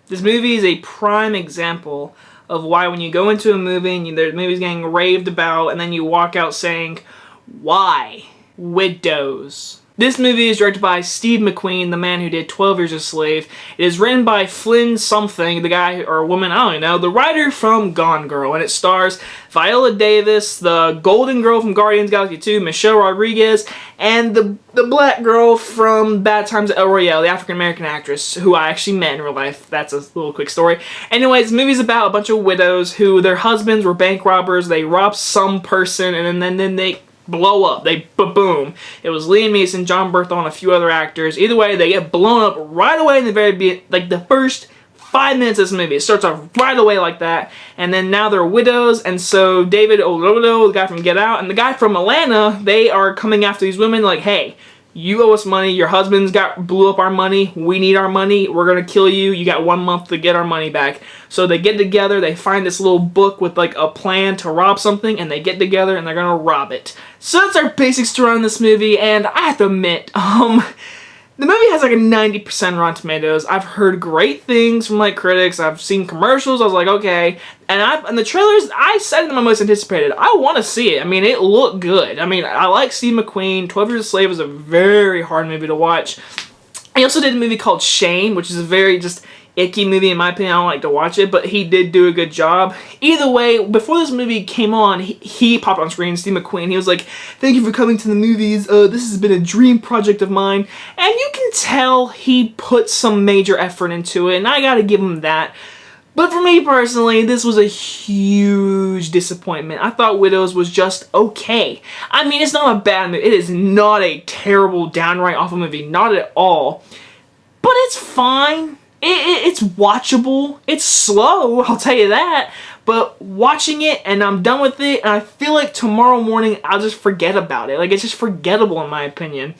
This movie is a prime example of why when you go into a movie and the movie's getting raved about and then you walk out saying, why? Widows. This movie is directed by Steve McQueen, the man who did 12 Years a Slave. It is written by Flynn something, the guy or woman, I don't know, the writer from Gone Girl. And it stars Viola Davis, the golden girl from Guardians of the Galaxy 2, Michelle Rodriguez, and the black girl from Bad Times at El Royale, the African-American actress, who I actually met in real life. That's a little quick story. Anyways, the movie's about a bunch of widows who their husbands were bank robbers. They robbed some person, and then they blow up. They boom. It was Liam Neeson, John Berthel, and a few other actors. Either way, they get blown up right away in the very beginning, like the first 5 minutes of this movie. It starts off right away like that, and then now they're widows, and so David Oyelowo, the guy from Get Out, and the guy from Atlanta, they are coming after these women like, hey, you owe us money, your husband's blew up our money, we need our money, we're gonna kill you, you got 1 month to get our money back. So they get together, they find this little book with like a plan to rob something, and they get together and they're gonna rob it. So that's our basic story on this movie, and I have to admit, the movie has like a 90% Rotten Tomatoes. I've heard great things from like critics. I've seen commercials. I was like, okay. And the trailers, I said them my most anticipated. I want to see it. I mean, it looked good. I mean, I like Steve McQueen. 12 Years a Slave is a very hard movie to watch. He also did a movie called Shame, which is a very just icky movie in my opinion. I don't like to watch it, but he did do a good job. Either way, before this movie came on, he popped on screen, Steve McQueen. He was like, thank you for coming to the movies. This has been a dream project of mine. And you can tell he put some major effort into it, and I gotta give him that. But for me personally, this was a huge disappointment. I thought Widows was just okay. I mean, it's not a bad movie. It is not a terrible, downright awful movie. Not at all. But it's fine. It's watchable. It's slow, I'll tell you that. But watching it, and I'm done with it, and I feel like tomorrow morning I'll just forget about it. Like, it's just forgettable in my opinion.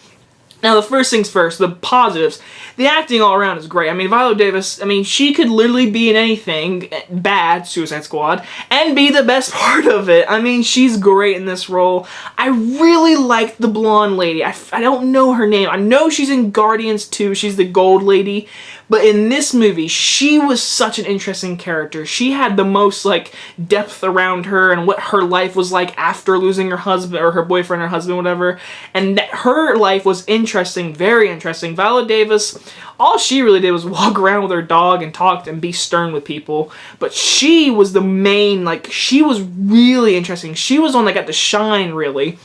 Now, the first things first, the positives. The acting all around is great. I mean, Viola Davis, I mean, she could literally be in anything bad, Suicide Squad, and be the best part of it. I mean, she's great in this role. I really like the blonde lady. I don't know her name. I know she's in Guardians 2. She's the gold lady. But in this movie, she was such an interesting character. She had the most, like, depth around her and what her life was like after losing her husband, or her boyfriend or husband, whatever. And her life was interesting, very interesting. Viola Davis, all she really did was walk around with her dog and talk and be stern with people. But she was the main, like, she was really interesting. She was on, like, got to shine, really.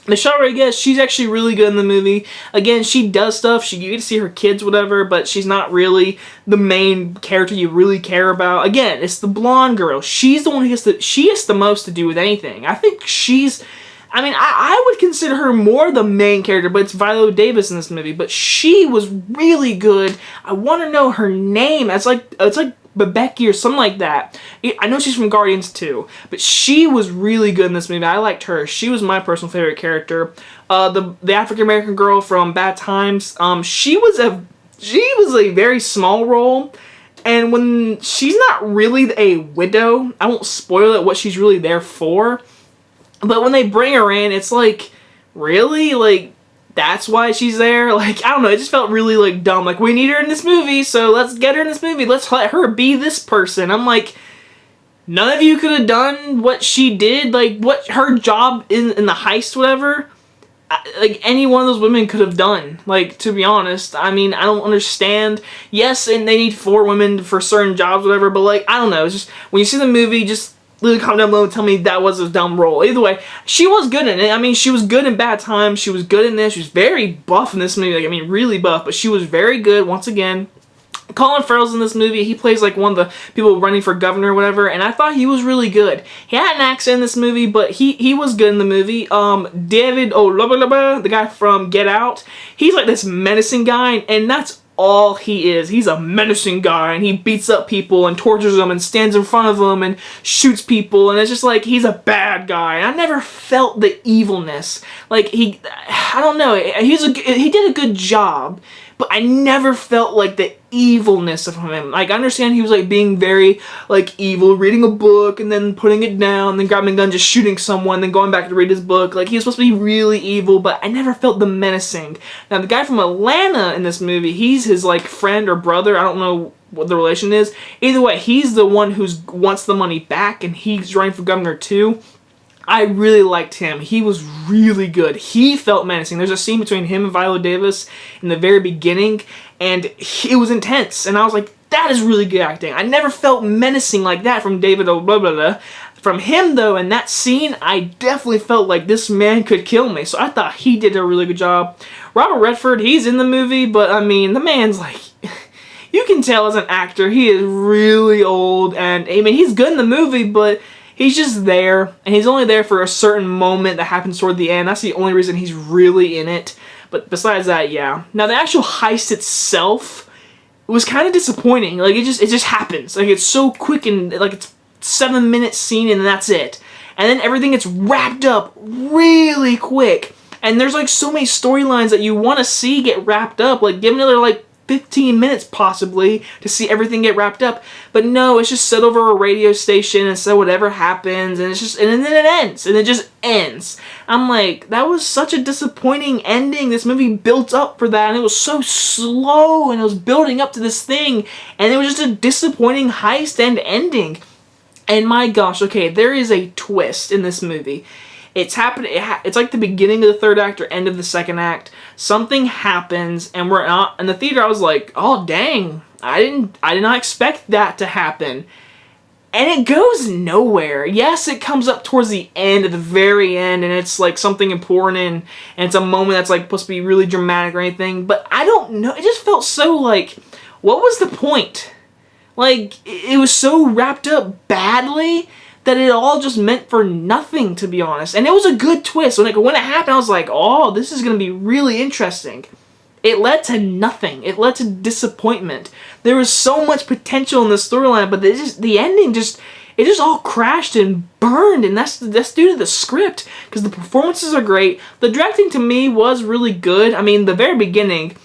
Michelle Rodriguez, she's actually really good in the movie. Again, she does stuff. You get to see her kids, whatever, but she's not really the main character you really care about. Again, it's the blonde girl. She's the one who she has the most to do with anything. I think she's, I mean, I would consider her more the main character, but it's Viola Davis in this movie. But she was really good. I want to know her name. It's like Becky or something like that. I know she's from Guardians 2, but she was really good in this movie. I liked her. She was my personal favorite character. The African American girl from Bad Times. She was a very small role, and when she's not really a widow, I won't spoil it what she's really there for. But when they bring her in, it's like, really, like, that's why she's there? Like, I don't know, it just felt really, like, dumb. Like, we need her in this movie, so let's get her in this movie. Let's let her be this person. I'm like, none of you could have done what she did? Like, what her job in the heist, whatever? Like, any one of those women could have done. Like, to be honest, I mean, I don't understand. Yes, and they need 4 women for certain jobs, whatever, but, like, I don't know. It's just, when you see the movie, just literally comment down below and tell me that was a dumb role. Either way, she was good in it. I mean, she was good in Bad Times. She was good in this. She was very buff in this movie. Like, I mean, really buff. But she was very good, once again. Colin Farrell's in this movie. He plays, like, one of the people running for governor or whatever. And I thought he was really good. He had an accent in this movie, but he was good in the movie. David Oyelowo, the guy from Get Out. He's, like, this menacing guy. And that's all he is. He's a menacing guy, and he beats up people and tortures them and stands in front of them and shoots people, and it's just like, he's a bad guy. And I never felt the evilness. Like, I don't know, he did a good job, but I never felt like the evilness of him. Like, I understand he was like being very like evil, reading a book and then putting it down, then grabbing a gun, just shooting someone, then going back to read his book. Like, he was supposed to be really evil, but I never felt the menacing. Now, the guy from Atlanta in this movie, he's his like friend or brother. I don't know what the relation is. Either way, he's the one who wants the money back, and he's running for governor too. I really liked him. He was really good. He felt menacing. There's a scene between him and Viola Davis in the very beginning, and it was intense. And I was like, that is really good acting. I never felt menacing like that from David Oyelowo. From him, though, in that scene, I definitely felt like this man could kill me. So I thought he did a really good job. Robert Redford, he's in the movie, but I mean, the man's like... You can tell as an actor, he is really old, and I mean, he's good in the movie, but he's just there, and he's only there for a certain moment that happens toward the end. That's the only reason he's really in it. But besides that, yeah. Now, the actual heist itself was kind of disappointing. Like, it just happens. Like, it's so quick, and like, it's 7-minute scene, and that's it. And then everything gets wrapped up really quick. And there's like so many storylines that you want to see get wrapped up. Like, give another like 15 minutes possibly to see everything get wrapped up, but no, it's just set over a radio station and so whatever happens, and it's just, and then it ends, and it just ends. I'm like, that was such a disappointing ending. This movie built up for that, and it was so slow, and it was building up to this thing, and it was just a disappointing heist and ending. And my gosh, okay, there is a twist in this movie. It's happening. It's like the beginning of the third act or end of the second act. Something happens, and we're not in the theater. I was like, "Oh dang! I did not expect that to happen." And it goes nowhere. Yes, it comes up towards the end, at the very end, and it's like something important, and it's a moment that's like supposed to be really dramatic or anything. But I don't know. It just felt so like, what was the point? Like, it was so wrapped up badly that it all just meant for nothing, to be honest. And it was a good twist. When it happened, I was like, oh, this is going to be really interesting. It led to nothing. It led to disappointment. There was so much potential in the storyline, but the ending just all crashed and burned, and that's due to the script, because the performances are great. The directing, to me, was really good. I mean, the very beginning,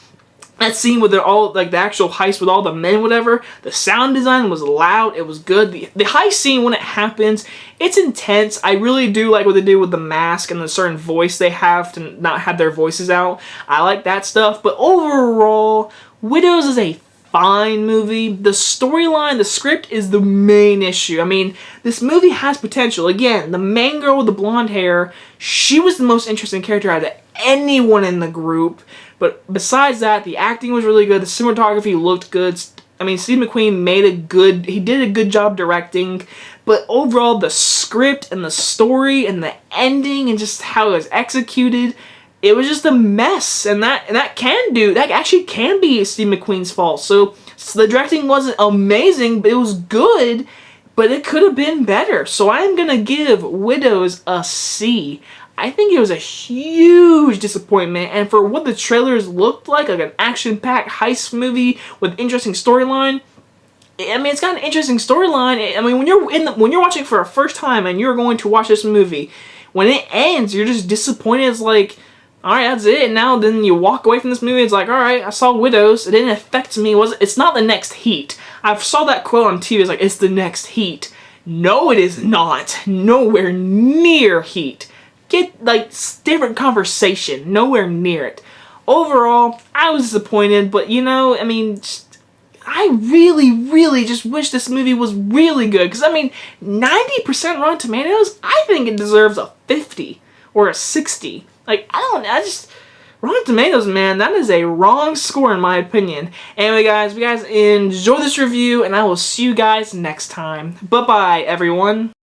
that scene with all, like, the actual heist with all the men, whatever, the sound design was loud, it was good. The heist scene, when it happens, it's intense. I really do like what they do with the mask and the certain voice they have to not have their voices out. I like that stuff, but overall, Widows is a fine movie. The storyline, the script is the main issue. I mean, this movie has potential. Again, the main girl with the blonde hair, she was the most interesting character out of anyone in the group. But besides that, the acting was really good. The cinematography looked good. I mean, Steve McQueen did a good job directing. But overall, the script and the story and the ending and just how it was executed, it was just a mess. And that actually can be Steve McQueen's fault. So the directing wasn't amazing, but it was good. But it could have been better. So I'm going to give Widows a C. I think it was a huge disappointment, and for what the trailers looked like an action-packed heist movie with interesting storyline, I mean, it's got an interesting storyline. I mean, when you're watching for a first time and you're going to watch this movie, when it ends, you're just disappointed. It's like, all right, that's it. And now then you walk away from this movie. It's like, all right, I saw Widows. It didn't affect me. It's not the next Heat. I saw that quote on TV. It's like, it's the next Heat. No, it is not. Nowhere near Heat. Get, like, different conversation. Nowhere near it. Overall, I was disappointed, but, you know, I mean, I really, really just wish this movie was really good. Because, I mean, 90% Rotten Tomatoes, I think it deserves a 50 or a 60. Like, Rotten Tomatoes, man, that is a wrong score in my opinion. Anyway, guys, if you guys enjoy this review, and I will see you guys next time. Bye-bye, everyone.